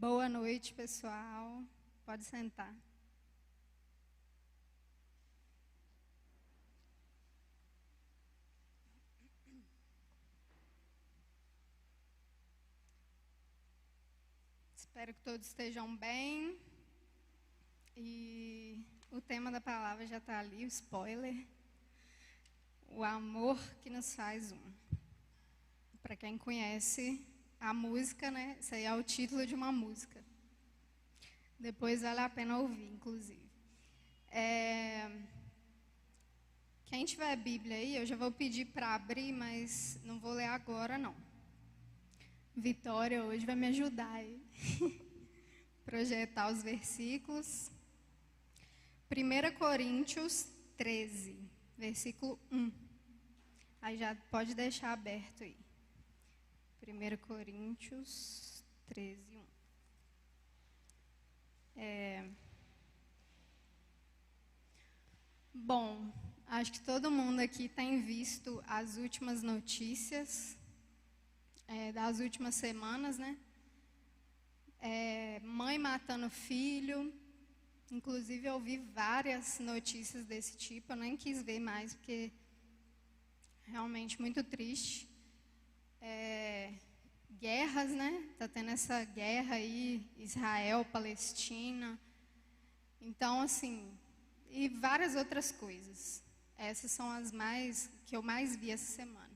Boa noite, pessoal. Pode sentar. Espero que todos estejam bem. E o tema da palavra já está ali, o spoiler. O amor que nos faz um. Para quem conhece a música, né? Esse aí é o título de uma música. Depois vale a pena ouvir, inclusive. Quem tiver Bíblia aí, eu já vou pedir para abrir, mas não vou ler agora, não. Vitória hoje vai me ajudar aí. Projetar os versículos. 1 Coríntios 13, versículo 1. Aí já pode deixar aberto aí. 1 Coríntios 13, 1. Bom, acho que todo mundo aqui tem visto as últimas notícias das últimas semanas, né? Mãe matando filho. Inclusive, eu vi várias notícias desse tipo. Eu nem quis ver mais, porque realmente muito triste. Guerras, né? Tá tendo essa guerra aí, Israel, Palestina. Então, assim, e várias outras coisas. Essas são as que eu mais vi essa semana.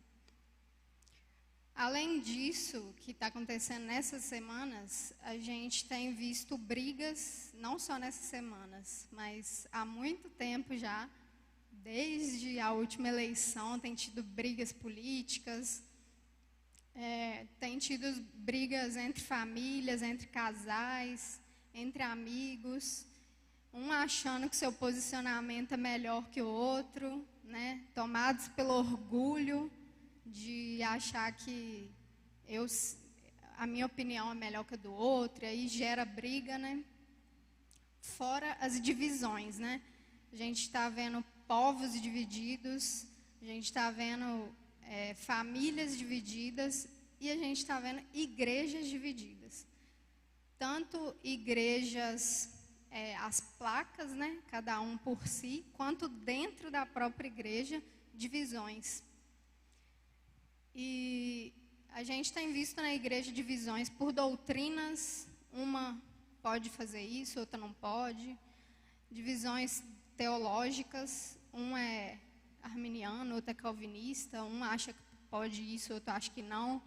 Além disso, que está acontecendo nessas semanas, a gente tem visto brigas, não só nessas semanas, mas há muito tempo já, desde a última eleição, tem tido brigas políticas, tem tido brigas entre famílias, entre casais, entre amigos, um achando que seu posicionamento é melhor que o outro, né? Tomados pelo orgulho de achar que a minha opinião é melhor que a do outro, e aí gera briga, né? Fora as divisões, né? A gente está vendo povos divididos, a gente está vendo famílias divididas e a gente está vendo igrejas divididas. Tanto igrejas, as placas, né? Cada um por si, quanto dentro da própria igreja, divisões. E a gente tem visto na igreja divisões por doutrinas, uma pode fazer isso, outra não pode. Divisões teológicas, um é arminiano, outro é calvinista, um acha que pode isso, outro acha que não.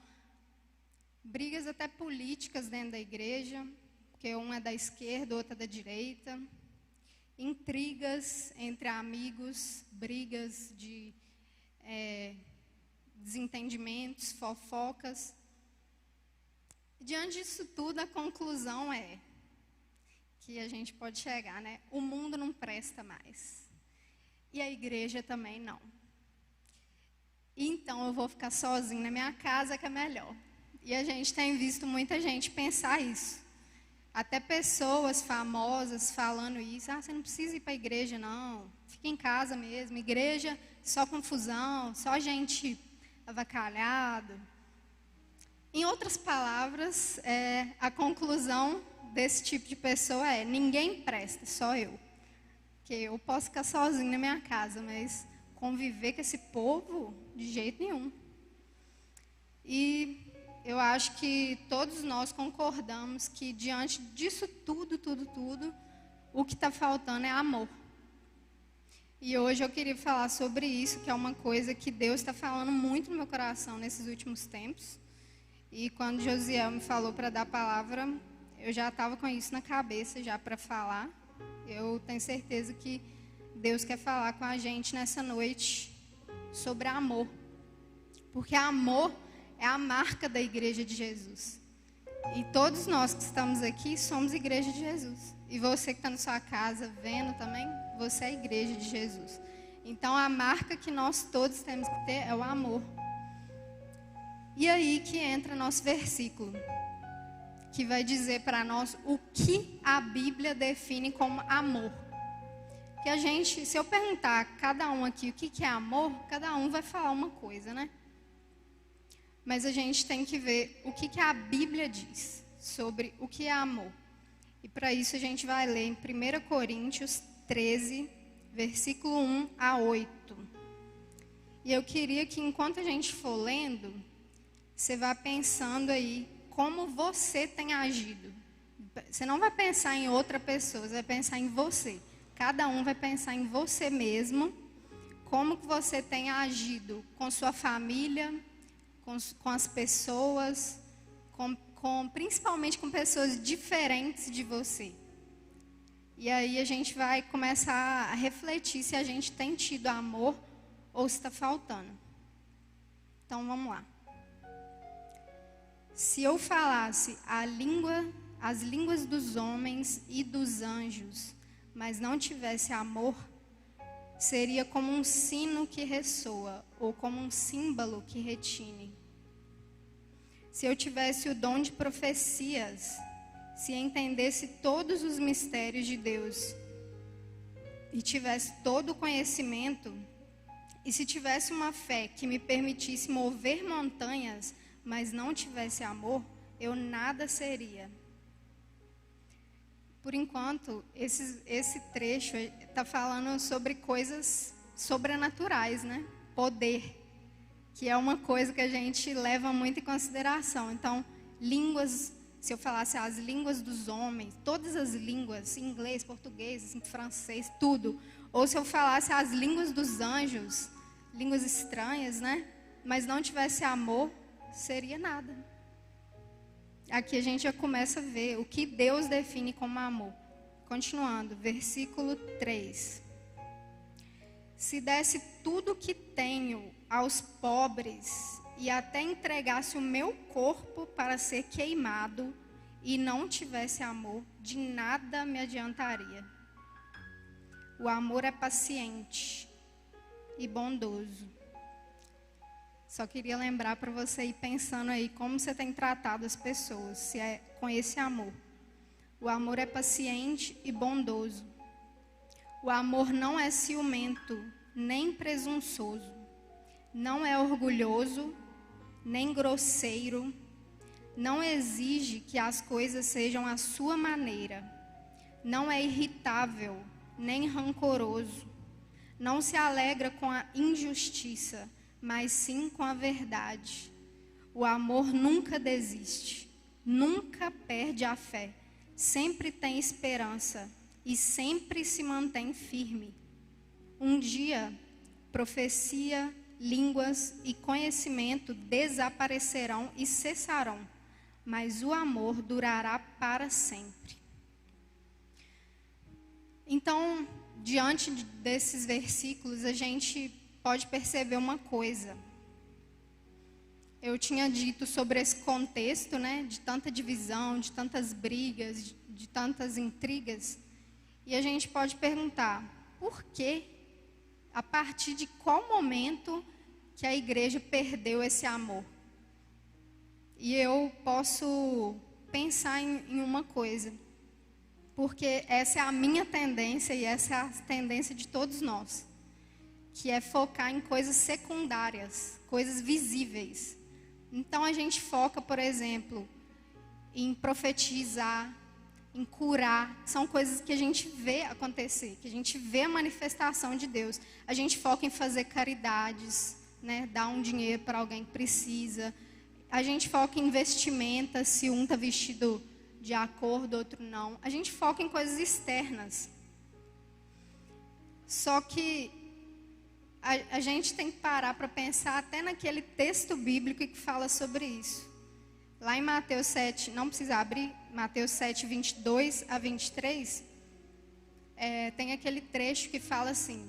Brigas até políticas dentro da igreja, porque um é da esquerda, outro é da direita. Intrigas entre amigos, brigas de desentendimentos, fofocas. Diante disso tudo, a conclusão é que a gente pode chegar, né? O mundo não presta mais. E a igreja também não. Então eu vou ficar sozinha na minha casa, que é melhor. E a gente tem visto muita gente pensar isso. Até pessoas famosas falando isso. Você não precisa ir para a igreja, não. Fica em casa mesmo. Igreja, só confusão, só gente avacalhado. Em outras palavras, a conclusão desse tipo de pessoa é: ninguém presta, só eu. Porque eu posso ficar sozinho na minha casa, mas conviver com esse povo, de jeito nenhum. E eu acho que todos nós concordamos que diante disso tudo, o que está faltando é amor. E hoje eu queria falar sobre isso, que é uma coisa que Deus está falando muito no meu coração nesses últimos tempos. E quando Josiel me falou para dar a palavra, eu já estava com isso na cabeça já para falar. Eu tenho certeza que Deus quer falar com a gente nessa noite sobre amor. Porque amor é a marca da igreja de Jesus. E todos nós que estamos aqui somos igreja de Jesus. E você que está na sua casa vendo também, você é a igreja de Jesus. Então a marca que nós todos temos que ter é o amor. E aí que entra nosso versículo, que vai dizer para nós o que a Bíblia define como amor. Que a gente, se eu perguntar a cada um aqui o que é amor, cada um vai falar uma coisa, né? Mas a gente tem que ver o que a Bíblia diz sobre o que é amor. E para isso a gente vai ler em 1 Coríntios 13, versículo 1 a 8. E eu queria que enquanto a gente for lendo, você vá pensando aí como você tem agido. Você não vai pensar em outra pessoa, você vai pensar em você. Cada um vai pensar em você mesmo, como que você tem agido com sua família, com as pessoas, principalmente com pessoas diferentes de você. E aí a gente vai começar a refletir se a gente tem tido amor ou se está faltando. Então vamos lá. Se eu falasse as línguas dos homens e dos anjos, mas não tivesse amor, seria como um sino que ressoa ou como um símbolo que retine. Se eu tivesse o dom de profecias, se entendesse todos os mistérios de Deus e tivesse todo o conhecimento, e se tivesse uma fé que me permitisse mover montanhas, mas não tivesse amor, eu nada seria. Por enquanto, esse trecho está falando sobre coisas sobrenaturais, né? Poder, que é uma coisa que a gente leva muito em consideração. Então, línguas, se eu falasse as línguas dos homens, todas as línguas, inglês, português, francês, tudo. Ou se eu falasse as línguas dos anjos, línguas estranhas, né? Mas não tivesse amor, seria nada. Aqui a gente já começa a ver o que Deus define como amor. Continuando, versículo 3. Se desse tudo o que tenho aos pobres e até entregasse o meu corpo para ser queimado e não tivesse amor, de nada me adiantaria. O amor é paciente e bondoso. Só queria lembrar para você ir pensando aí como você tem tratado as pessoas, se é com esse amor. O amor é paciente e bondoso. O amor não é ciumento, nem presunçoso. Não é orgulhoso, nem grosseiro. Não exige que as coisas sejam à sua maneira. Não é irritável, nem rancoroso. Não se alegra com a injustiça, mas sim com a verdade. O amor nunca desiste, nunca perde a fé, sempre tem esperança e sempre se mantém firme. Um dia, profecia, línguas e conhecimento desaparecerão e cessarão, mas o amor durará para sempre. Então, diante desses versículos, a gente pode perceber uma coisa. Eu tinha dito sobre esse contexto, né, de tanta divisão, de tantas brigas, de tantas intrigas. E a gente pode perguntar, por quê? A partir de qual momento que a igreja perdeu esse amor? E eu posso pensar em uma coisa, porque essa é a minha tendência e essa é a tendência de todos nós, que é focar em coisas secundárias, coisas visíveis. Então a gente foca, por exemplo, em profetizar, em curar. São coisas que a gente vê acontecer, que a gente vê a manifestação de Deus. A gente foca em fazer caridades, né? Dar um dinheiro para alguém que precisa. A gente foca em vestimenta, se um está vestido de acordo, outro não. A gente foca em coisas externas. Só que a gente tem que parar para pensar até naquele texto bíblico que fala sobre isso. Lá em Mateus 7, não precisa abrir, Mateus 7, 22 a 23, tem aquele trecho que fala assim,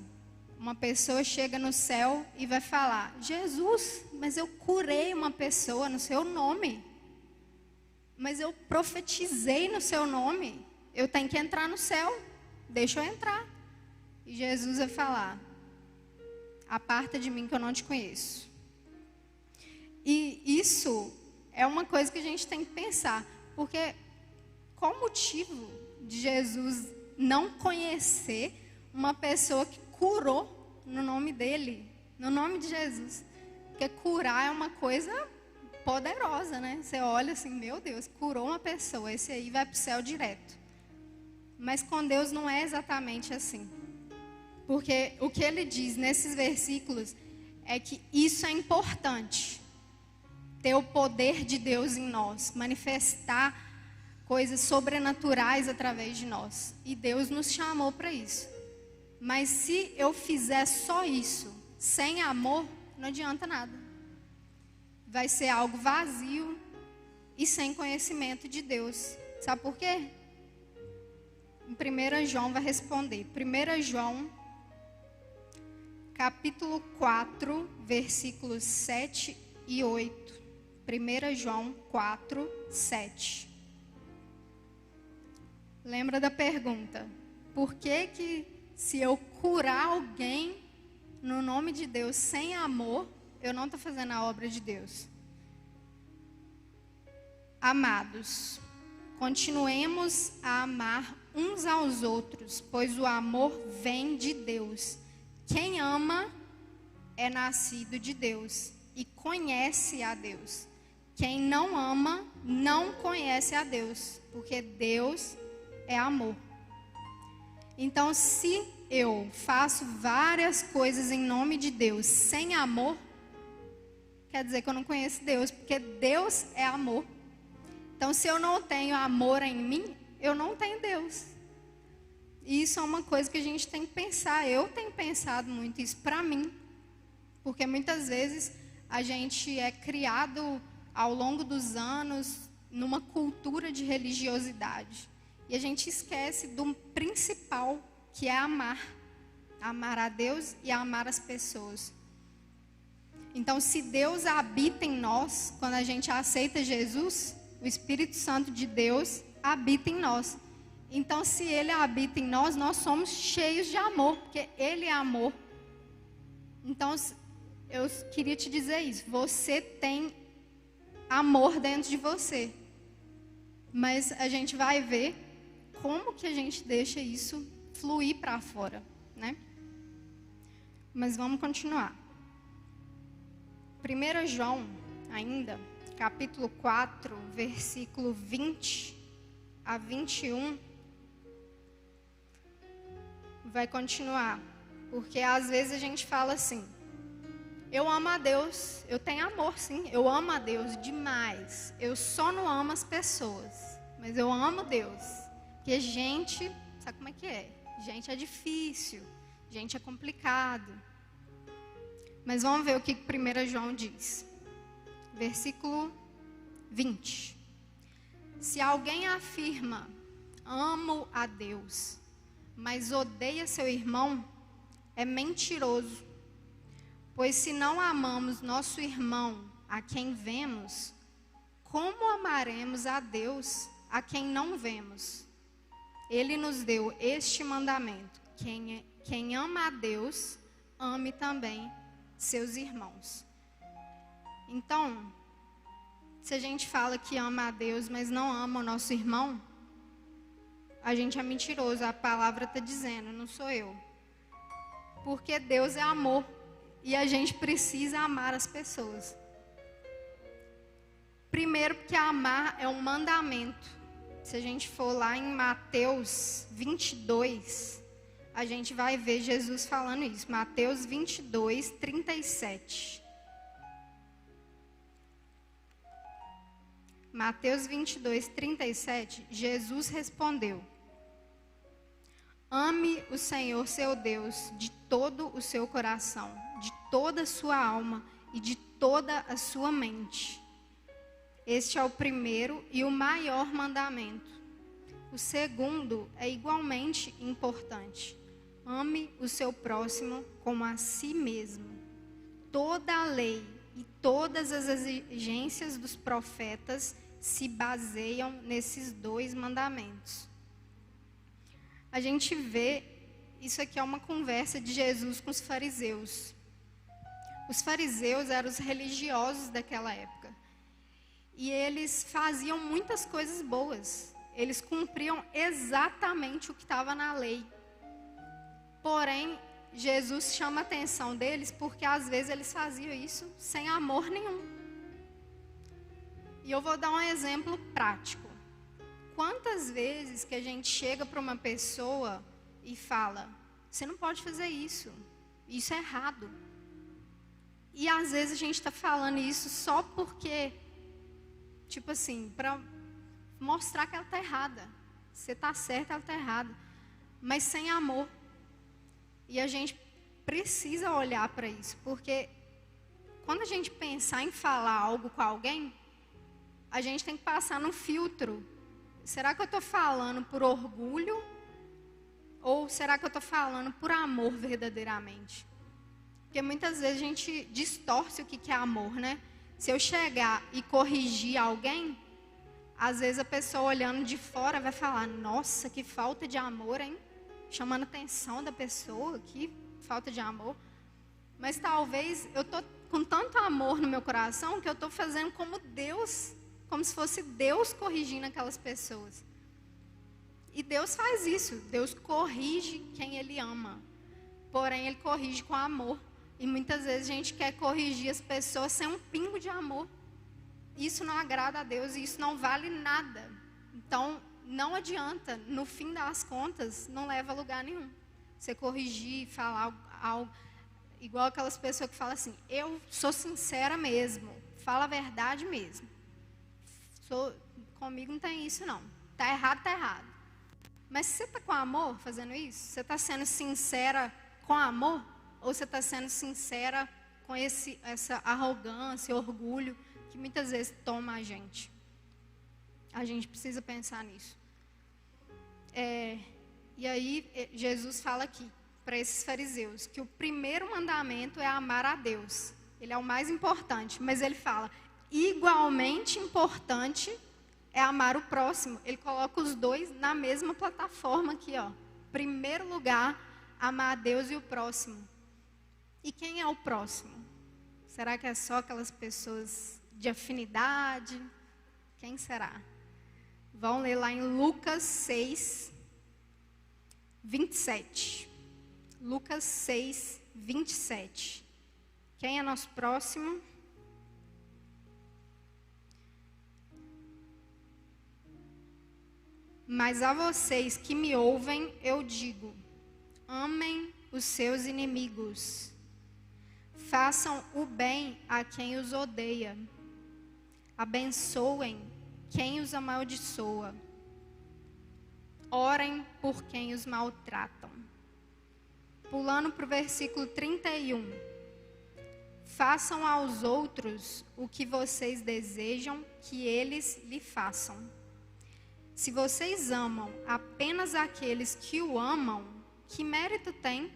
uma pessoa chega no céu e vai falar, Jesus, mas eu curei uma pessoa no seu nome, mas eu profetizei no seu nome, eu tenho que entrar no céu, deixa eu entrar. E Jesus vai falar, aparta de mim que eu não te conheço. E isso é uma coisa que a gente tem que pensar, porque qual o motivo de Jesus não conhecer uma pessoa que curou no nome dele, no nome de Jesus? Porque curar é uma coisa poderosa, né? Você olha assim, meu Deus, curou uma pessoa, esse aí vai para o céu direto. Mas com Deus não é exatamente assim. Porque o que ele diz nesses versículos é que isso é importante. Ter o poder de Deus em nós, manifestar coisas sobrenaturais através de nós. E Deus nos chamou para isso. Mas se eu fizer só isso, sem amor, não adianta nada. Vai ser algo vazio e sem conhecimento de Deus. Sabe por quê? Em 1 João vai responder. 1 João, capítulo 4, versículos 7 e 8. 1 João 4, 7. Lembra da pergunta? Por que se eu curar alguém no nome de Deus sem amor, eu não estou fazendo a obra de Deus? Amados, continuemos a amar uns aos outros, pois o amor vem de Deus. Quem ama é nascido de Deus e conhece a Deus. Quem não ama não conhece a Deus, porque Deus é amor. Então, se eu faço várias coisas em nome de Deus sem amor, quer dizer que eu não conheço Deus, porque Deus é amor. Então, se eu não tenho amor em mim, eu não tenho Deus. E isso é uma coisa que a gente tem que pensar. Eu tenho pensado muito isso para mim. Porque muitas vezes a gente é criado ao longo dos anos numa cultura de religiosidade. E a gente esquece do principal, que é amar. Amar a Deus e amar as pessoas. Então, se Deus habita em nós, quando a gente aceita Jesus, o Espírito Santo de Deus habita em nós. Então, se Ele habita em nós, nós somos cheios de amor, porque Ele é amor. Então, eu queria te dizer isso. Você tem amor dentro de você. Mas a gente vai ver como que a gente deixa isso fluir para fora, né? Mas vamos continuar. 1 João, ainda, capítulo 4, versículo 20 a 21, vai continuar. Porque às vezes a gente fala assim, eu amo a Deus, eu tenho amor sim, eu amo a Deus demais. Eu só não amo as pessoas, mas eu amo Deus. Porque gente, sabe como é que é? Gente é difícil, gente é complicado. Mas vamos ver o que 1 João diz. Versículo 20. Se alguém afirma, amo a Deus, mas odeia seu irmão, é mentiroso. Pois se não amamos nosso irmão a quem vemos, como amaremos a Deus a quem não vemos? Ele nos deu este mandamento: quem ama a Deus, ame também seus irmãos. Então, se a gente fala que ama a Deus, mas não ama o nosso irmão, a gente é mentiroso. A palavra está dizendo, não sou eu. Porque Deus é amor e a gente precisa amar as pessoas. Primeiro, porque amar é um mandamento. Se a gente for lá em Mateus 22, a gente vai ver Jesus falando isso. Mateus 22, 37. Mateus 22, 37, Jesus respondeu: ame o Senhor seu Deus de todo o seu coração, de toda a sua alma e de toda a sua mente. Este é o primeiro e o maior mandamento. O segundo é igualmente importante. Ame o seu próximo como a si mesmo. Toda a lei e todas as exigências dos profetas se baseiam nesses dois mandamentos. A gente vê, isso aqui é uma conversa de Jesus com os fariseus. Os fariseus eram os religiosos daquela época. E eles faziam muitas coisas boas. Eles cumpriam exatamente o que estava na lei. Porém, Jesus chama a atenção deles porque às vezes eles faziam isso sem amor nenhum. E eu vou dar um exemplo prático. Quantas vezes que a gente chega para uma pessoa e fala, você não pode fazer isso, isso é errado. E às vezes a gente está falando isso só porque, tipo assim, para mostrar que ela está errada. Você está certa, ela está errada. Mas sem amor. E a gente precisa olhar para isso, porque quando a gente pensar em falar algo com alguém, a gente tem que passar no filtro. Será que eu estou falando por orgulho? Ou será que eu estou falando por amor verdadeiramente? Porque muitas vezes a gente distorce o que é amor, né? Se eu chegar e corrigir alguém, às vezes a pessoa olhando de fora vai falar, nossa, que falta de amor, hein? Chamando a atenção da pessoa, que falta de amor. Mas talvez eu estou com tanto amor no meu coração que eu estou fazendo como Deus, como se fosse Deus corrigindo aquelas pessoas. E Deus faz isso, Deus corrige quem Ele ama. Porém, Ele corrige com amor. E muitas vezes a gente quer corrigir as pessoas sem um pingo de amor. Isso não agrada a Deus e isso não vale nada. Então, não adianta, no fim das contas, não leva a lugar nenhum. Você corrigir, falar algo, igual aquelas pessoas que falam assim, eu sou sincera mesmo, falo a verdade mesmo. Comigo não tem isso não, tá errado, tá errado. Mas você está com amor fazendo isso? Você está sendo sincera com amor? Ou você está sendo sincera com essa arrogância, orgulho, que muitas vezes toma a gente? A gente precisa pensar nisso. E aí, Jesus fala aqui, para esses fariseus, que o primeiro mandamento é amar a Deus. Ele é o mais importante, mas ele fala, igualmente importante é amar o próximo. Ele coloca os dois na mesma plataforma aqui, ó. Primeiro lugar, amar a Deus e o próximo. E quem é o próximo? Será que é só aquelas pessoas de afinidade? Quem será? Vão ler lá em Lucas 6, 27. Lucas 6, 27. Quem é nosso próximo? Mas a vocês que me ouvem, eu digo, amem os seus inimigos. Façam o bem a quem os odeia. Abençoem quem os amaldiçoa. Orem por quem os maltratam. Pulando para o versículo 31. Façam aos outros o que vocês desejam que eles lhe façam. Se vocês amam apenas aqueles que o amam, que mérito tem?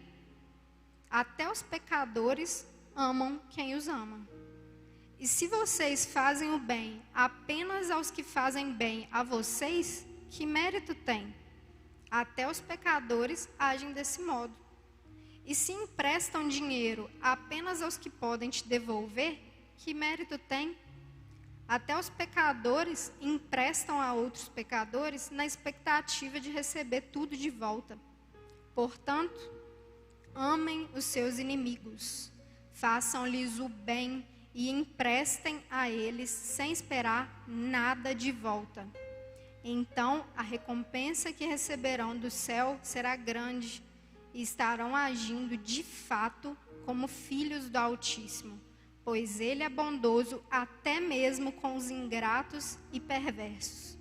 Até os pecadores amam quem os ama. E se vocês fazem o bem apenas aos que fazem bem a vocês, que mérito tem? Até os pecadores agem desse modo. E se emprestam dinheiro apenas aos que podem te devolver, que mérito tem? Até os pecadores emprestam a outros pecadores na expectativa de receber tudo de volta. Portanto, amem os seus inimigos, façam-lhes o bem e emprestem a eles sem esperar nada de volta. Então, a recompensa que receberão do céu será grande e estarão agindo de fato como filhos do Altíssimo, pois Ele é bondoso até mesmo com os ingratos e perversos.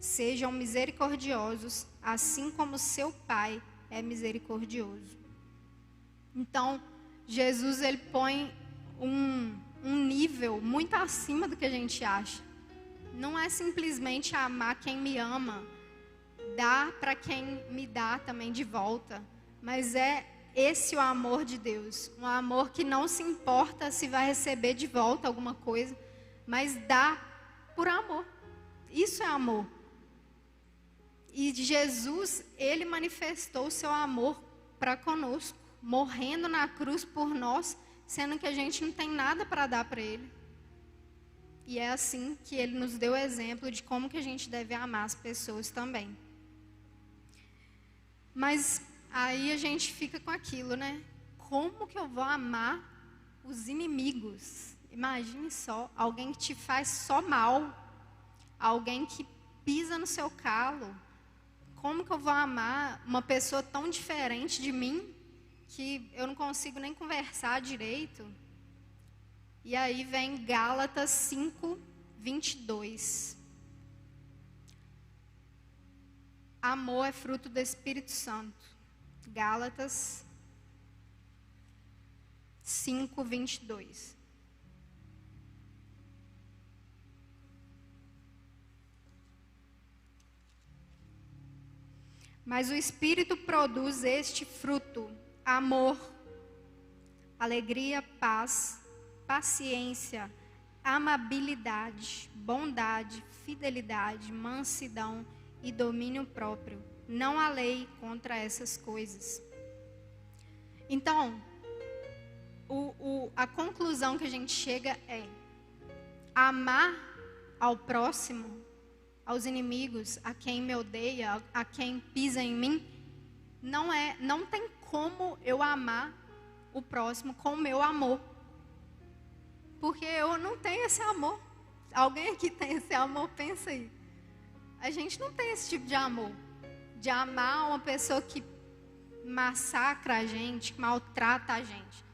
Sejam misericordiosos, assim como seu Pai é misericordioso. Então, Jesus ele põe um nível muito acima do que a gente acha. Não é simplesmente amar quem me ama, dar para quem me dá também de volta, mas é esse o amor de Deus, um amor que não se importa se vai receber de volta alguma coisa, mas dá por amor. Isso é amor. E Jesus, ele manifestou o seu amor para conosco, morrendo na cruz por nós, sendo que a gente não tem nada para dar para ele. E é assim que ele nos deu o exemplo de como que a gente deve amar as pessoas também. Mas aí a gente fica com aquilo, né? Como que eu vou amar os inimigos? Imagine só, alguém que te faz só mal. alguém que pisa no seu calo. Como que eu vou amar uma pessoa tão diferente de mim, que eu não consigo nem conversar direito? E aí vem Gálatas 5, 22. Amor é fruto do Espírito Santo. Gálatas 5, 22. Mas o Espírito produz este fruto: amor, alegria, paz, paciência, amabilidade, bondade, fidelidade, mansidão e domínio próprio. Não há lei contra essas coisas. Então, a conclusão que a gente chega é: amar ao próximo, aos inimigos, a quem me odeia, a quem pisa em mim, não tem como eu amar o próximo com o meu amor. Porque eu não tenho esse amor. Alguém aqui tem esse amor? Pensa aí. A gente não tem esse tipo de amor. De amar uma pessoa que massacra a gente, que maltrata a gente.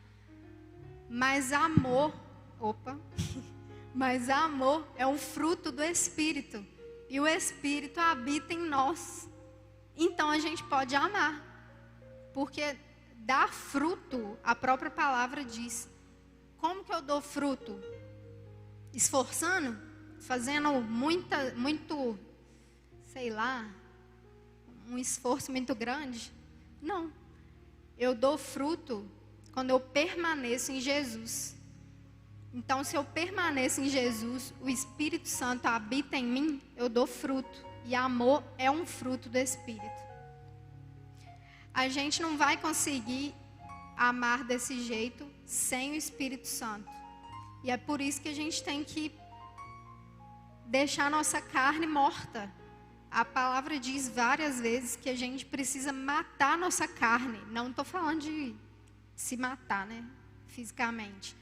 Mas amor, mas amor é um fruto do Espírito. E o Espírito habita em nós. Então a gente pode amar. Porque dar fruto, a própria palavra diz. Como que eu dou fruto? Esforçando? Fazendo muito, sei lá, um esforço muito grande? Não. Eu dou fruto quando eu permaneço em Jesus. Então, se eu permaneço em Jesus, o Espírito Santo habita em mim, eu dou fruto. E amor é um fruto do Espírito. A gente não vai conseguir amar desse jeito sem o Espírito Santo. E é por isso que a gente tem que deixar a nossa carne morta. A palavra diz várias vezes que a gente precisa matar a nossa carne. Não estou falando de se matar, né? Fisicamente.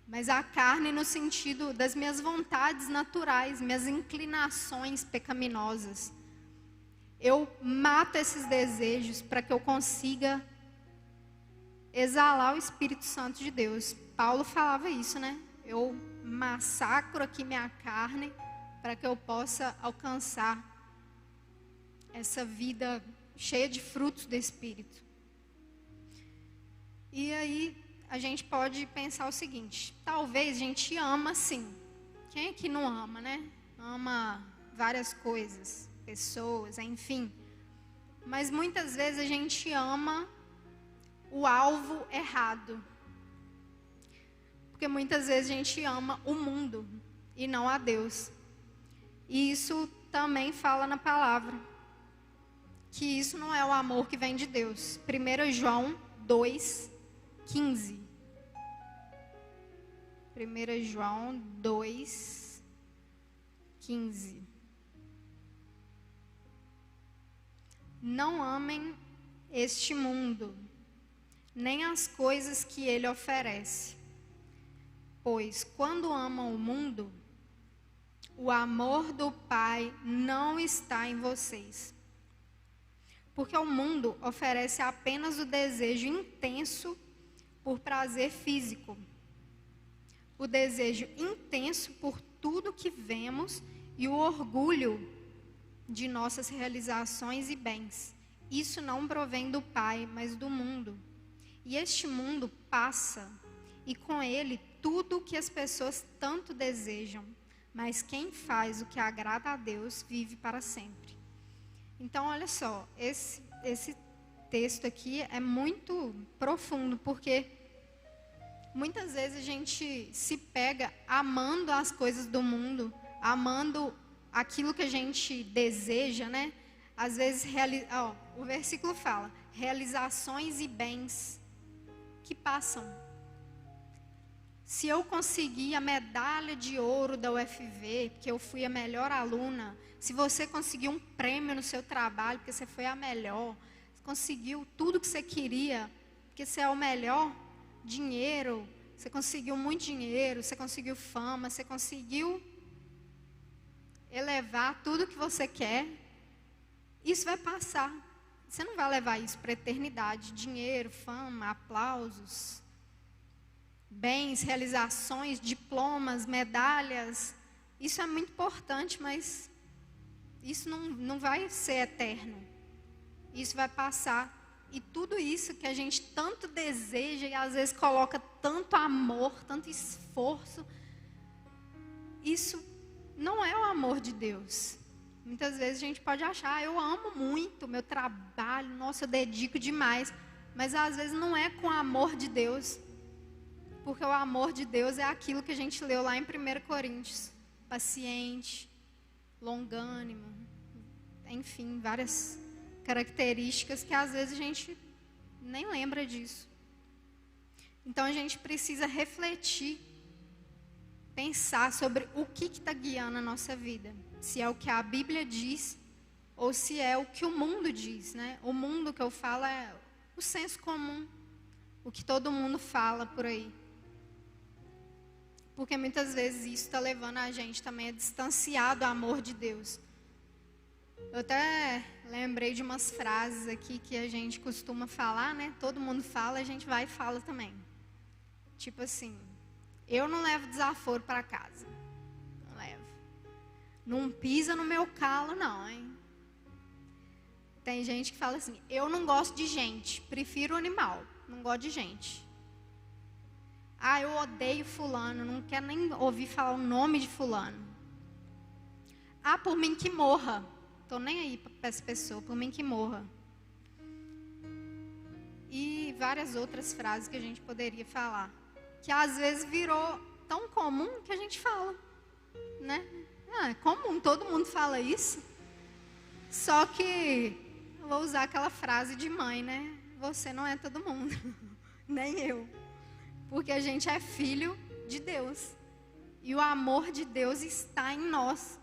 Mas a carne no sentido das minhas vontades naturais, minhas inclinações pecaminosas. Eu mato esses desejos para que eu consiga exalar o Espírito Santo de Deus. Paulo falava isso, né? Eu massacro aqui minha carne para que eu possa alcançar essa vida cheia de frutos do Espírito. E aí a gente pode pensar o seguinte: talvez a gente ama sim. Quem é que não ama, né? Ama várias coisas, pessoas, enfim. Mas muitas vezes a gente ama o alvo errado. Porque muitas vezes a gente ama o mundo e não a Deus. E isso também fala na palavra. Que isso não é o amor que vem de Deus. 1 João 2, 15. 1 João 2, 15. Não amem este mundo, nem as coisas que ele oferece. Pois quando amam o mundo, o amor do Pai não está em vocês. Porque o mundo oferece apenas o desejo intenso por prazer físico. O desejo intenso por tudo que vemos e o orgulho de nossas realizações e bens. Isso não provém do Pai, mas do mundo. E este mundo passa, e com ele tudo o que as pessoas tanto desejam. Mas quem faz o que agrada a Deus vive para sempre. Então, olha só, esse texto aqui é muito profundo, porque muitas vezes a gente se pega amando as coisas do mundo, amando aquilo que a gente deseja, né? Às vezes, o versículo fala, realizações e bens que passam. Se eu conseguir a medalha de ouro da UFV, porque eu fui a melhor aluna, se você conseguiu um prêmio no seu trabalho, porque você foi a melhor, conseguiu tudo que você queria, porque você é o melhor, dinheiro, você conseguiu muito dinheiro, você conseguiu fama, você conseguiu elevar tudo que você quer, isso vai passar. Você não vai levar isso para a eternidade. Dinheiro, fama, aplausos, bens, realizações, diplomas, medalhas. Isso é muito importante, mas isso não vai ser eterno. Isso vai passar. E tudo isso que a gente tanto deseja e às vezes coloca tanto amor, tanto esforço, isso não é o amor de Deus. Muitas vezes a gente pode achar, eu amo muito o meu trabalho, nossa, eu dedico demais. Mas às vezes não é com o amor de Deus. Porque o amor de Deus é aquilo que a gente leu lá em 1 Coríntios. Paciente, longânimo, enfim, várias características que às vezes a gente nem lembra disso. Então a gente precisa refletir, pensar sobre o que está guiando a nossa vida. Se é o que a Bíblia diz ou se é o que o mundo diz, né? O mundo que eu falo é o senso comum, o que todo mundo fala por aí. Porque muitas vezes isso está levando a gente também a distanciar do amor de Deus. Eu até lembrei de umas frases aqui que a gente costuma falar, né? Todo mundo fala, a gente vai e fala também. Tipo assim, eu não levo desaforo para casa. Não levo. Não pisa no meu calo não, hein? Tem gente que fala assim, eu não gosto de gente, prefiro animal, não gosto de gente. Ah, eu odeio fulano, não quero nem ouvir falar o nome de fulano. Ah, por mim que morra. Estou nem aí para essa pessoa, por mim que morra. E várias outras frases que a gente poderia falar. Que às vezes virou tão comum que a gente fala. Né? Ah, é comum, todo mundo fala isso. Só que, eu vou usar aquela frase de mãe, né? Você não é todo mundo, nem eu. Porque a gente é filho de Deus. E o amor de Deus está em nós.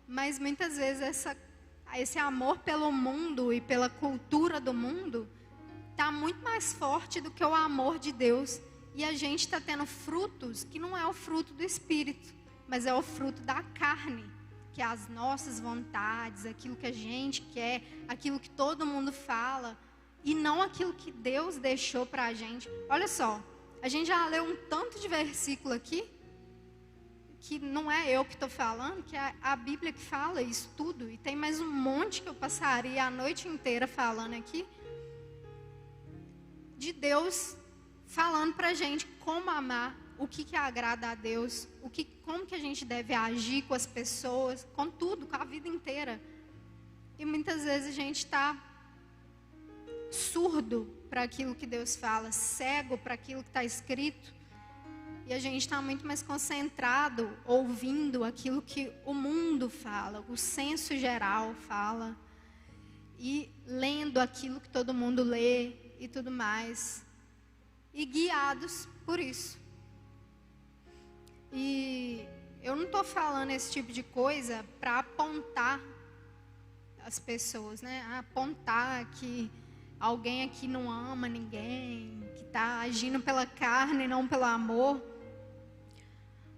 Mas muitas vezes esse amor pelo mundo e pela cultura do mundo está muito mais forte do que o amor de Deus. E a gente está tendo frutos que não é o fruto do Espírito, mas é o fruto da carne. Que é as nossas vontades, aquilo que a gente quer, aquilo que todo mundo fala. E não aquilo que Deus deixou para a gente. Olha só. A gente já leu um tanto de versículo aqui, que não é eu que estou falando, que é a Bíblia que fala isso tudo. E tem mais um monte que eu passaria a noite inteira falando aqui, de Deus falando para a gente como amar, o que agrada a Deus, como que a gente deve agir com as pessoas, com tudo, com a vida inteira. E muitas vezes a gente está surdo para aquilo que Deus fala, cego para aquilo que está escrito, e a gente está muito mais concentrado ouvindo aquilo que o mundo fala, o senso geral fala, e lendo aquilo que todo mundo lê e tudo mais, e guiados por isso. E eu não estou falando esse tipo de coisa para apontar as pessoas, né? Apontar que alguém aqui não ama ninguém, que está agindo pela carne e não pelo amor.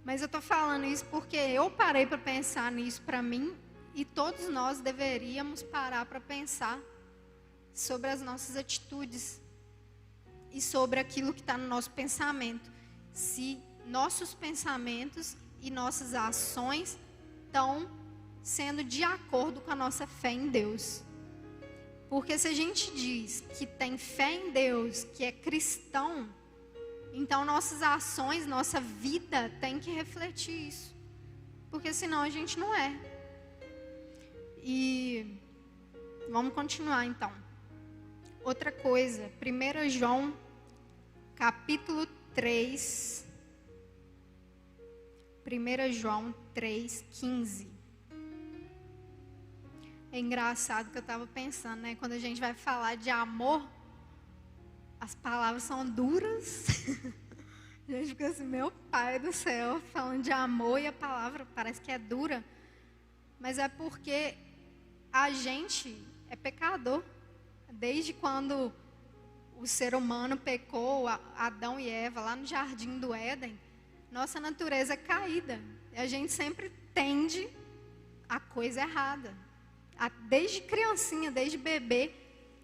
Mas eu estou falando isso porque eu parei para pensar nisso para mim, e todos nós deveríamos parar para pensar sobre as nossas atitudes e sobre aquilo que está no nosso pensamento. Se nossos pensamentos e nossas ações estão sendo de acordo com a nossa fé em Deus. Porque se a gente diz que tem fé em Deus, que é cristão, então nossas ações, nossa vida tem que refletir isso. Porque senão a gente não é. E vamos continuar então. Outra coisa, 1 João, capítulo 3. 1 João 3:15. É engraçado que eu estava pensando, né? Quando a gente vai falar de amor, as palavras são duras. A gente fica assim, meu pai do céu, falando de amor e a palavra parece que é dura. Mas é porque a gente é pecador. Desde quando o ser humano pecou, Adão e Eva, lá no jardim do Éden, nossa natureza é caída. E a gente sempre tende a coisa errada. Desde criancinha, desde bebê,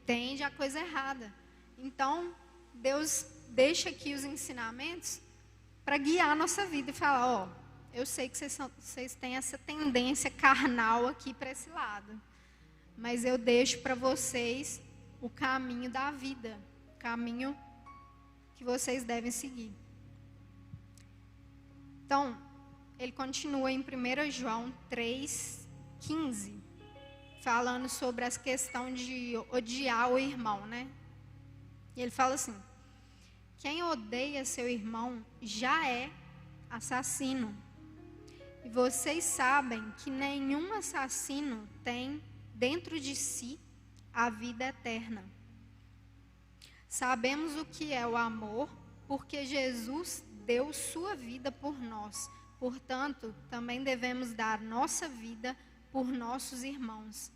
tende a coisa errada. Então, Deus deixa aqui os ensinamentos para guiar a nossa vida e falar, ó, eu sei que vocês têm essa tendência carnal aqui para esse lado, mas eu deixo para vocês o caminho da vida, o caminho que vocês devem seguir. Então, ele continua em 1 João 3,15, falando sobre essa questão de odiar o irmão, né? E ele fala assim: quem odeia seu irmão já é assassino. E vocês sabem que nenhum assassino tem dentro de si a vida eterna. Sabemos o que é o amor, porque Jesus deu sua vida por nós. Portanto, também devemos dar nossa vida por nossos irmãos.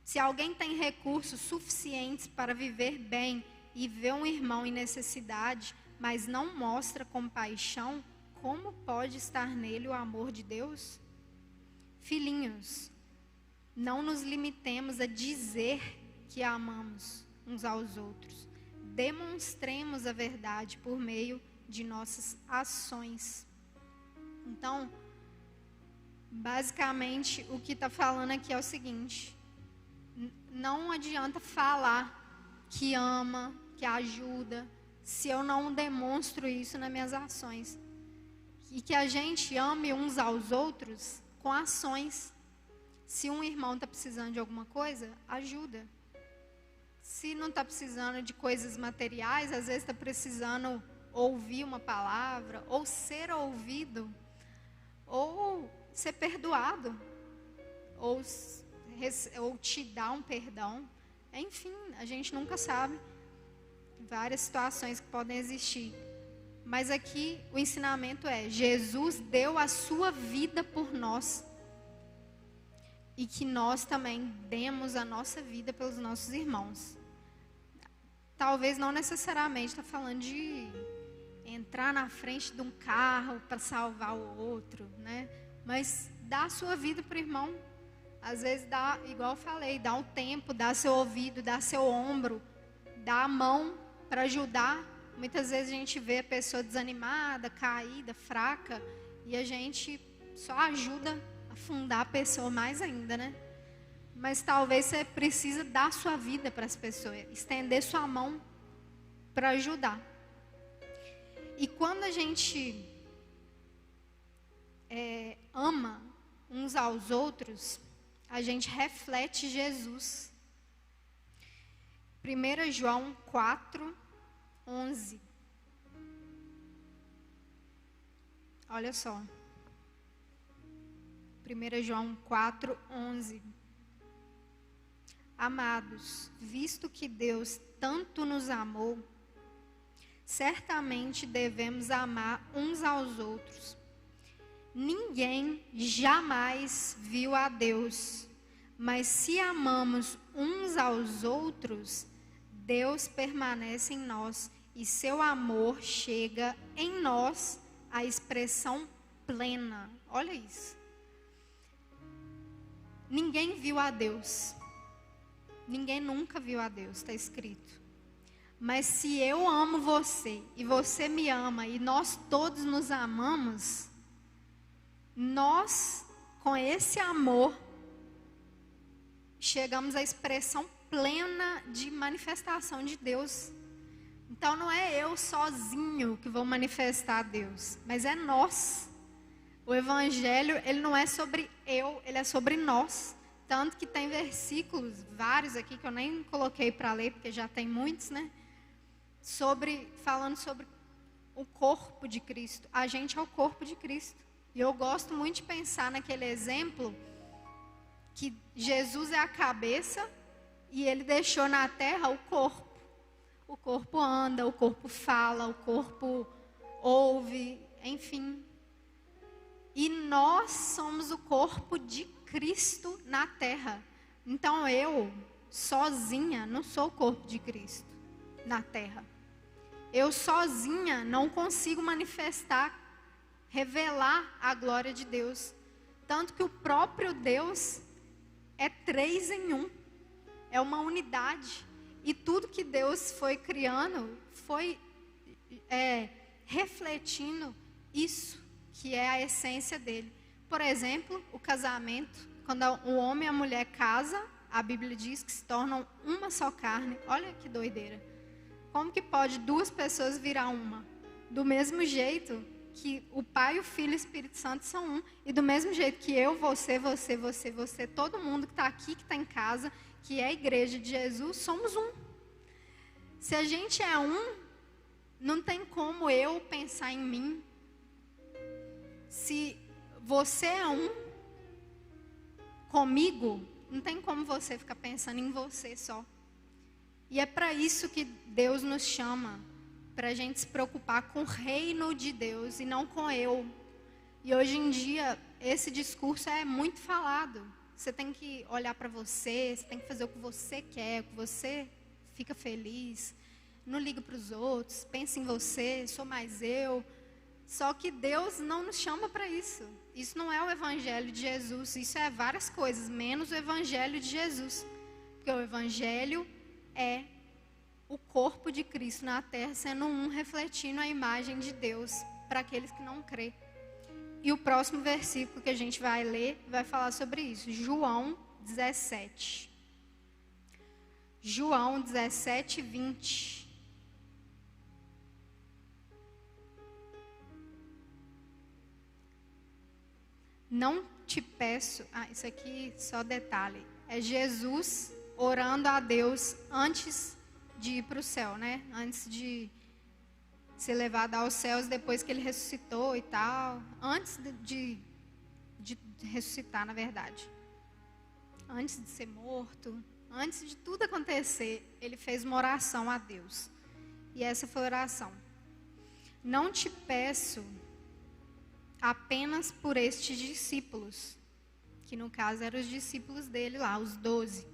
Se alguém tem recursos suficientes para viver bem e vê um irmão em necessidade, mas não mostra compaixão, como pode estar nele o amor de Deus? Filhinhos, não nos limitemos a dizer que amamos uns aos outros. Demonstremos a verdade por meio de nossas ações. Então, basicamente, o que está falando aqui é o seguinte: não adianta falar que ama, que ajuda, se eu não demonstro isso nas minhas ações. E que a gente ame uns aos outros com ações. Se um irmão está precisando de alguma coisa, ajuda. Se não está precisando de coisas materiais, às vezes está precisando ouvir uma palavra, ou ser ouvido, ou ser perdoado, ou te dar um perdão. Enfim, a gente nunca sabe. Várias situações que podem existir. Mas aqui o ensinamento é: Jesus deu a sua vida por nós. E que nós também demos a nossa vida pelos nossos irmãos. Talvez não necessariamente está falando de entrar na frente de um carro para salvar o outro, né? Mas dá a sua vida para o irmão. Às vezes dá, igual eu falei, dá um tempo, dá seu ouvido, dá seu ombro, dá a mão para ajudar. Muitas vezes a gente vê a pessoa desanimada, caída, fraca, e a gente só ajuda a afundar a pessoa mais ainda, né? Mas talvez você precisa dar sua vida para as pessoas, estender sua mão para ajudar. E quando a gente ama uns aos outros, a gente reflete Jesus. 1 João 4:11. Olha só. 1 João 4:11. Amados, visto que Deus tanto nos amou, certamente devemos amar uns aos outros. Ninguém jamais viu a Deus, mas se amamos uns aos outros, Deus permanece em nós e seu amor chega em nós à expressão plena. Olha isso. Ninguém viu a Deus. Ninguém nunca viu a Deus, está escrito. Mas se eu amo você e você me ama e nós todos nos amamos, nós, com esse amor, chegamos à expressão plena de manifestação de Deus. Então não é eu sozinho que vou manifestar a Deus, mas é nós. O Evangelho, ele não é sobre eu, ele é sobre nós. Tanto que tem versículos, vários aqui, que eu nem coloquei para ler, porque já tem muitos, né? Falando sobre o corpo de Cristo. A gente é o corpo de Cristo. E eu gosto muito de pensar naquele exemplo que Jesus é a cabeça e ele deixou na terra o corpo. O corpo anda, o corpo fala, o corpo ouve, enfim. E nós somos o corpo de Cristo na terra. Então eu, sozinha, não sou o corpo de Cristo na terra. Eu sozinha não consigo manifestar, revelar a glória de Deus. Tanto que o próprio Deus é 3 em 1. É uma unidade. E tudo que Deus foi criando foi refletindo isso, que é a essência dele. Por exemplo, o casamento. Quando o homem e a mulher casam, a Bíblia diz que se tornam uma só carne. Olha que doideira. Como que pode 2 pessoas virar uma? Do mesmo jeito que o Pai, o Filho e o Espírito Santo são um. E do mesmo jeito que eu, você, todo mundo que está aqui, que está em casa, que é a igreja de Jesus, somos um. Se a gente é um, não tem como eu pensar em mim. Se você é um comigo, não tem como você ficar pensando em você só. E é para isso que Deus nos chama, para a gente se preocupar com o reino de Deus e não com eu. E hoje em dia, esse discurso é muito falado. Você tem que olhar para você, você tem que fazer o que você quer, o que você fica feliz. Não liga para os outros, pensa em você, sou mais eu. Só que Deus não nos chama para isso. Isso não é o Evangelho de Jesus, isso é várias coisas, menos o Evangelho de Jesus. Porque o Evangelho é o corpo de Cristo na terra, sendo um, refletindo a imagem de Deus para aqueles que não crêem. E o próximo versículo que a gente vai ler vai falar sobre isso. João 17. João 17, 20. Não te peço... isso aqui só detalhe. É Jesus orando a Deus antes de ir para o céu, né? Antes de ser levado aos céus, depois que ele ressuscitou e tal. Antes de ressuscitar, na verdade. Antes de ser morto. Antes de tudo acontecer, ele fez uma oração a Deus. E essa foi a oração. Não te peço apenas por estes discípulos, que no caso eram os discípulos dele lá, os 12,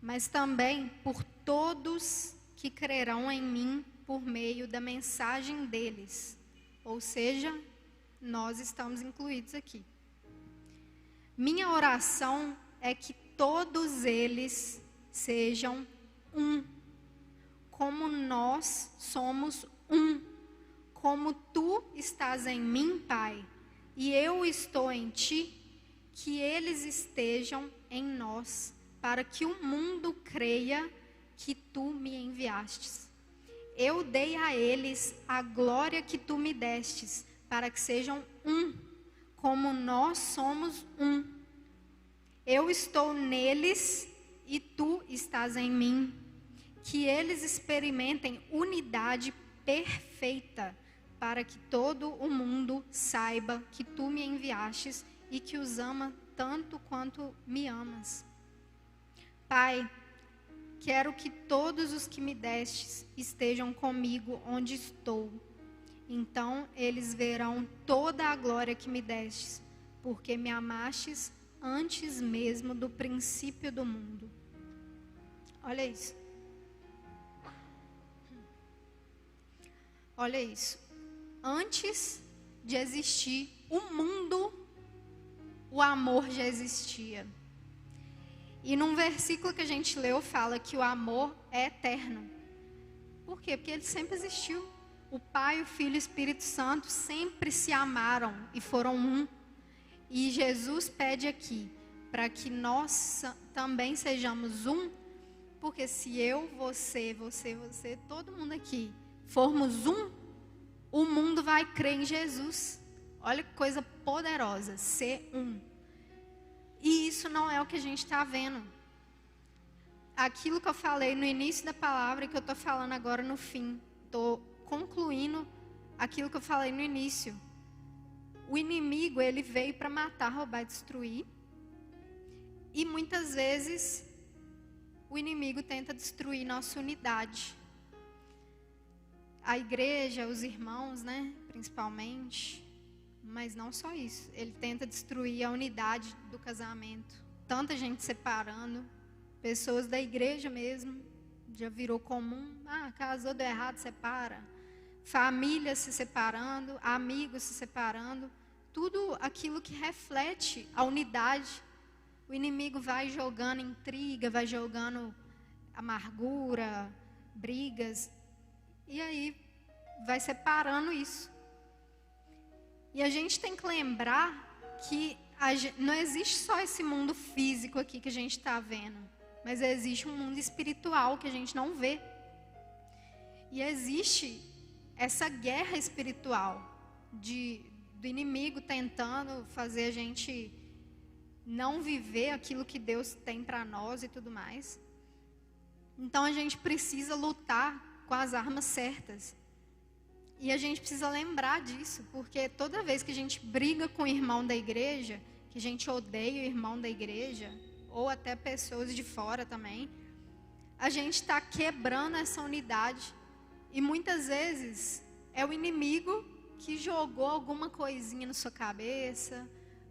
mas também por todos que crerão em mim por meio da mensagem deles. Ou seja, nós estamos incluídos aqui. Minha oração é que todos eles sejam um, como nós somos um, como tu estás em mim, Pai, e eu estou em ti, que eles estejam em nós, para que o mundo creia que tu me enviastes. Eu dei a eles a glória que tu me destes, para que sejam um, como nós somos um. Eu estou neles e tu estás em mim. Que eles experimentem unidade perfeita, para que todo o mundo saiba que tu me enviastes e que os ama tanto quanto me amas. Pai, quero que todos os que me destes estejam comigo onde estou. Então eles verão toda a glória que me destes, porque me amastes antes mesmo do princípio do mundo. Olha isso. Olha isso. Antes de existir o mundo, o amor já existia. E num versículo que a gente leu, fala que o amor é eterno. Por quê? Porque ele sempre existiu. O Pai, o Filho e o Espírito Santo sempre se amaram e foram um. E Jesus pede aqui para que nós também sejamos um, porque se eu, você, todo mundo aqui formos um, o mundo vai crer em Jesus. Olha que coisa poderosa, ser um. E isso não é o que a gente está vendo. Aquilo que eu falei no início da palavra e que eu estou falando agora no fim. Estou concluindo aquilo que eu falei no início. O inimigo, ele veio para matar, roubar e destruir. E muitas vezes o inimigo tenta destruir nossa unidade. A igreja, os irmãos, né, principalmente. Mas não só isso. Ele tenta destruir a unidade do casamento. Tanta gente separando. Pessoas da igreja mesmo. Já virou comum. Casou, deu errado, separa. Família se separando. Amigos se separando. tudo aquilo que reflete a unidade. O inimigo vai jogando intriga, vai jogando amargura, brigas, e aí vai separando isso. E a gente tem que lembrar que não existe só esse mundo físico aqui que a gente está vendo, mas existe um mundo espiritual que a gente não vê. E existe essa guerra espiritual do inimigo tentando fazer a gente não viver aquilo que Deus tem para nós e tudo mais. Então a gente precisa lutar com as armas certas. E a gente precisa lembrar disso, porque toda vez que a gente briga com o irmão da igreja, que a gente odeia o irmão da igreja, ou até pessoas de fora também, a gente está quebrando essa unidade. E muitas vezes é o inimigo que jogou alguma coisinha na sua cabeça,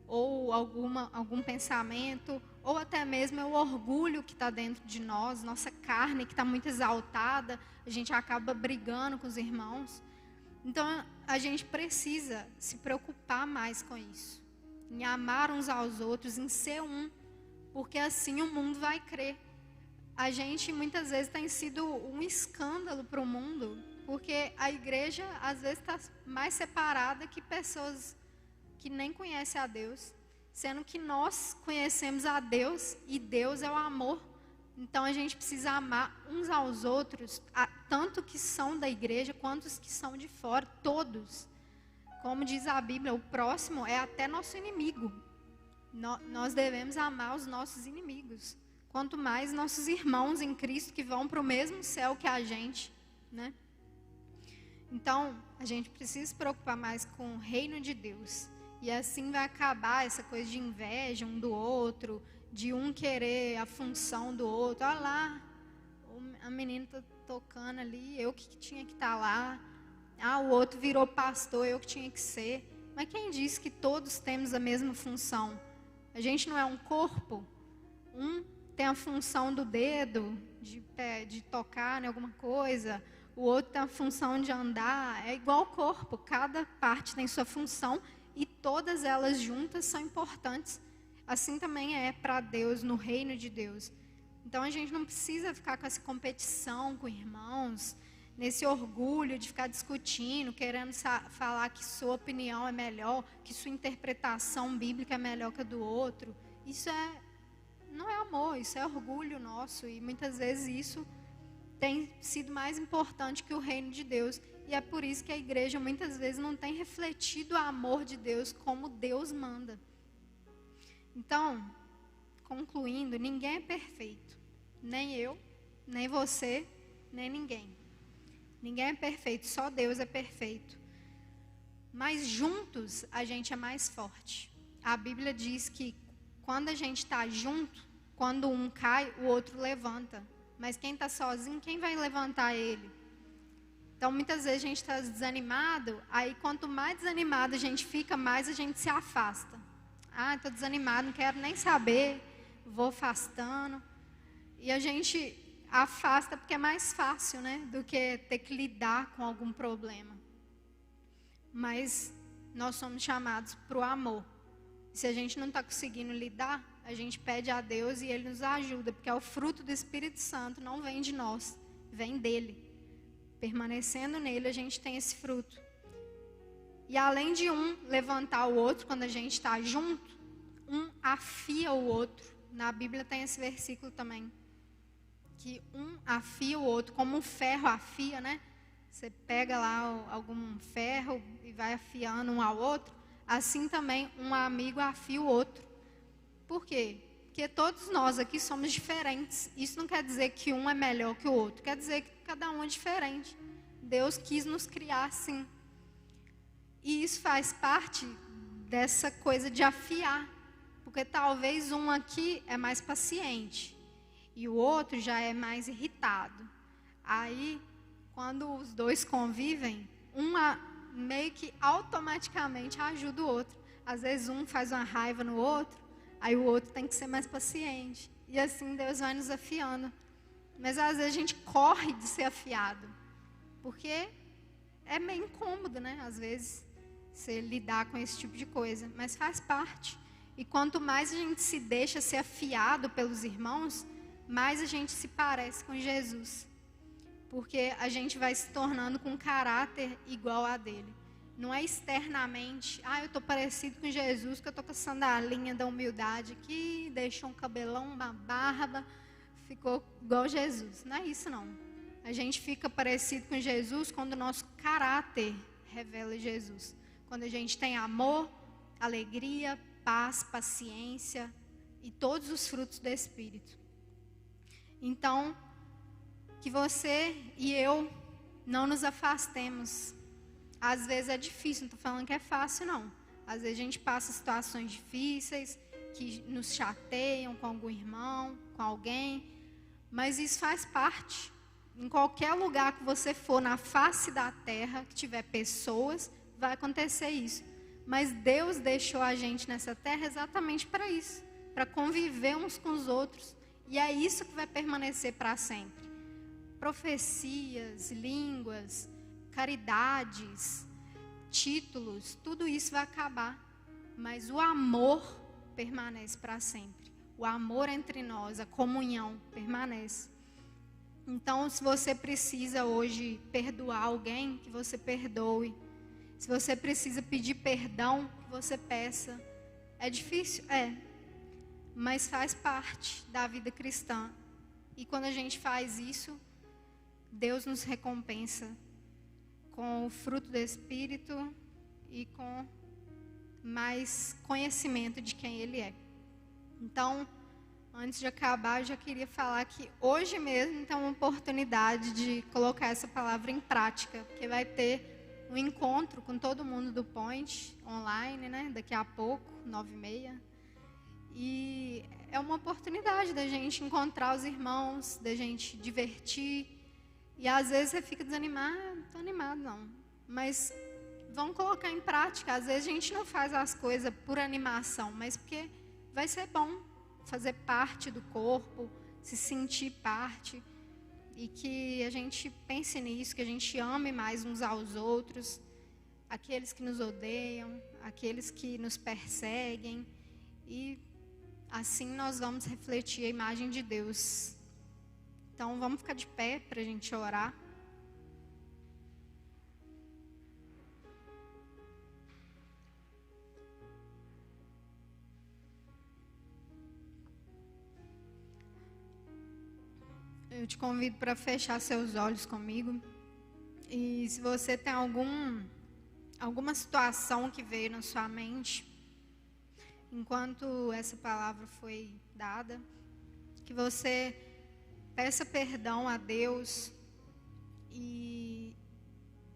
ou algum pensamento, ou até mesmo é o orgulho que está dentro de nós, nossa carne que está muito exaltada, a gente acaba brigando com os irmãos. Então a gente precisa se preocupar mais com isso, em amar uns aos outros, em ser um, porque assim o mundo vai crer. A gente muitas vezes tem sido um escândalo para o mundo, porque a igreja às vezes está mais separada que pessoas que nem conhecem a Deus, sendo que nós conhecemos a Deus e Deus é o amor. Então a gente precisa amar uns aos outros, tanto que são da igreja quanto os que são de fora, todos. Como diz a Bíblia, o próximo é até nosso inimigo. Nós devemos amar os nossos inimigos, quanto mais nossos irmãos em Cristo que vão para o mesmo céu que a gente, né? Então a gente precisa se preocupar mais com o reino de Deus. E assim vai acabar essa coisa de inveja um do outro, de um querer a função do outro. Olha lá, a menina está tocando ali, eu que tinha que estar lá. O outro virou pastor, eu que tinha que ser. Mas quem disse que todos temos a mesma função? A gente não é um corpo? Um tem a função do dedo, de tocar em alguma coisa. O outro tem a função de andar. É igual ao corpo, cada parte tem sua função. E todas elas juntas são importantes. Assim também é para Deus, no reino de Deus. Então a gente não precisa ficar com essa competição com irmãos, nesse orgulho de ficar discutindo, querendo falar que sua opinião é melhor, que sua interpretação bíblica é melhor que a do outro. Isso não é amor, isso é orgulho nosso. E muitas vezes isso tem sido mais importante que o reino de Deus. E é por isso que a igreja muitas vezes não tem refletido o amor de Deus como Deus manda. Então, concluindo, ninguém é perfeito. Nem eu, nem você, nem ninguém. Ninguém é perfeito, só Deus é perfeito. Mas juntos a gente é mais forte. A Bíblia diz que quando a gente está junto, quando um cai, o outro levanta. Mas quem está sozinho, quem vai levantar ele? Então, muitas vezes a gente está desanimado, aí quanto mais desanimado a gente fica, mais a gente se afasta. Estou desanimado, não quero nem saber, vou afastando. E a gente afasta porque é mais fácil, né, do que ter que lidar com algum problema. Mas nós somos chamados para o amor. Se a gente não está conseguindo lidar, a gente pede a Deus e Ele nos ajuda, porque é o fruto do Espírito Santo, não vem de nós, vem dEle. Permanecendo nele, a gente tem esse fruto. E além de um levantar o outro, quando a gente está junto, um afia o outro. Na Bíblia tem esse versículo também. Que um afia o outro, como um ferro afia, né? Você pega lá algum ferro e vai afiando um ao outro. Assim também um amigo afia o outro. Por quê? Porque todos nós aqui somos diferentes. Isso não quer dizer que um é melhor que o outro. Quer dizer que cada um é diferente. Deus quis nos criar assim. E isso faz parte dessa coisa de afiar. Porque talvez um aqui é mais paciente. E o outro já é mais irritado. Aí, quando os dois convivem, um meio que automaticamente ajuda o outro. Às vezes um faz uma raiva no outro, aí o outro tem que ser mais paciente. E assim Deus vai nos afiando. Mas às vezes a gente corre de ser afiado. Porque é meio incômodo, né? Às vezes você lidar com esse tipo de coisa, mas faz parte. E quanto mais a gente se deixa ser afiado pelos irmãos, mais a gente se parece com Jesus. Porque a gente vai se tornando com um caráter igual a dele. Não é externamente, eu estou parecido com Jesus, que eu estou com a sandalinha da humildade aqui, deixou um cabelão, uma barba, ficou igual Jesus. Não é isso não. A gente fica parecido com Jesus quando o nosso caráter revela Jesus. Quando a gente tem amor, alegria, paz, paciência e todos os frutos do Espírito. Então, que você e eu não nos afastemos. Às vezes é difícil, não estou falando que é fácil não. Às vezes a gente passa situações difíceis, que nos chateiam com algum irmão, com alguém. Mas isso faz parte. Em qualquer lugar que você for na face da terra, que tiver pessoas, vai acontecer isso. Mas Deus deixou a gente nessa terra exatamente para isso. Para conviver uns com os outros. E é isso que vai permanecer para sempre. Profecias, línguas, caridades, títulos, tudo isso vai acabar. Mas o amor permanece para sempre. O amor entre nós, a comunhão permanece. Então, se você precisa hoje perdoar alguém, que você perdoe. Se você precisa pedir perdão, que você peça. É difícil? É. Mas faz parte da vida cristã. E quando a gente faz isso, Deus nos recompensa com o fruto do Espírito e com mais conhecimento de quem Ele é. Então, antes de acabar, eu já queria falar que hoje mesmo tem uma oportunidade de colocar essa palavra em prática, porque vai ter um encontro com todo mundo do Point, online, né? Daqui a pouco, 9h30. E é uma oportunidade da gente encontrar os irmãos, da gente divertir. E às vezes você fica desanimado, não estou animado não. Mas vamos colocar em prática. Às vezes a gente não faz as coisas por animação, mas porque vai ser bom fazer parte do corpo, se sentir parte. E que a gente pense nisso, que a gente ame mais uns aos outros. Aqueles que nos odeiam, aqueles que nos perseguem. E assim nós vamos refletir a imagem de Deus. Então, vamos ficar de pé para a gente orar. Eu te convido para fechar seus olhos comigo. E se você tem alguma situação que veio na sua mente, enquanto essa palavra foi dada, que você peça perdão a Deus e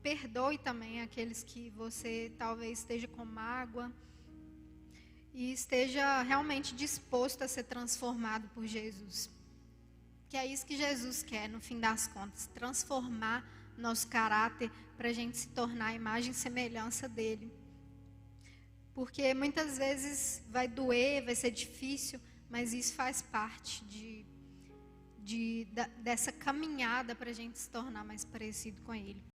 perdoe também aqueles que você talvez esteja com mágoa e esteja realmente disposto a ser transformado por Jesus. Que é isso que Jesus quer, no fim das contas, transformar nosso caráter para a gente se tornar a imagem e semelhança dele. Porque muitas vezes vai doer, vai ser difícil, mas isso faz parte dessa caminhada para a gente se tornar mais parecido com Ele.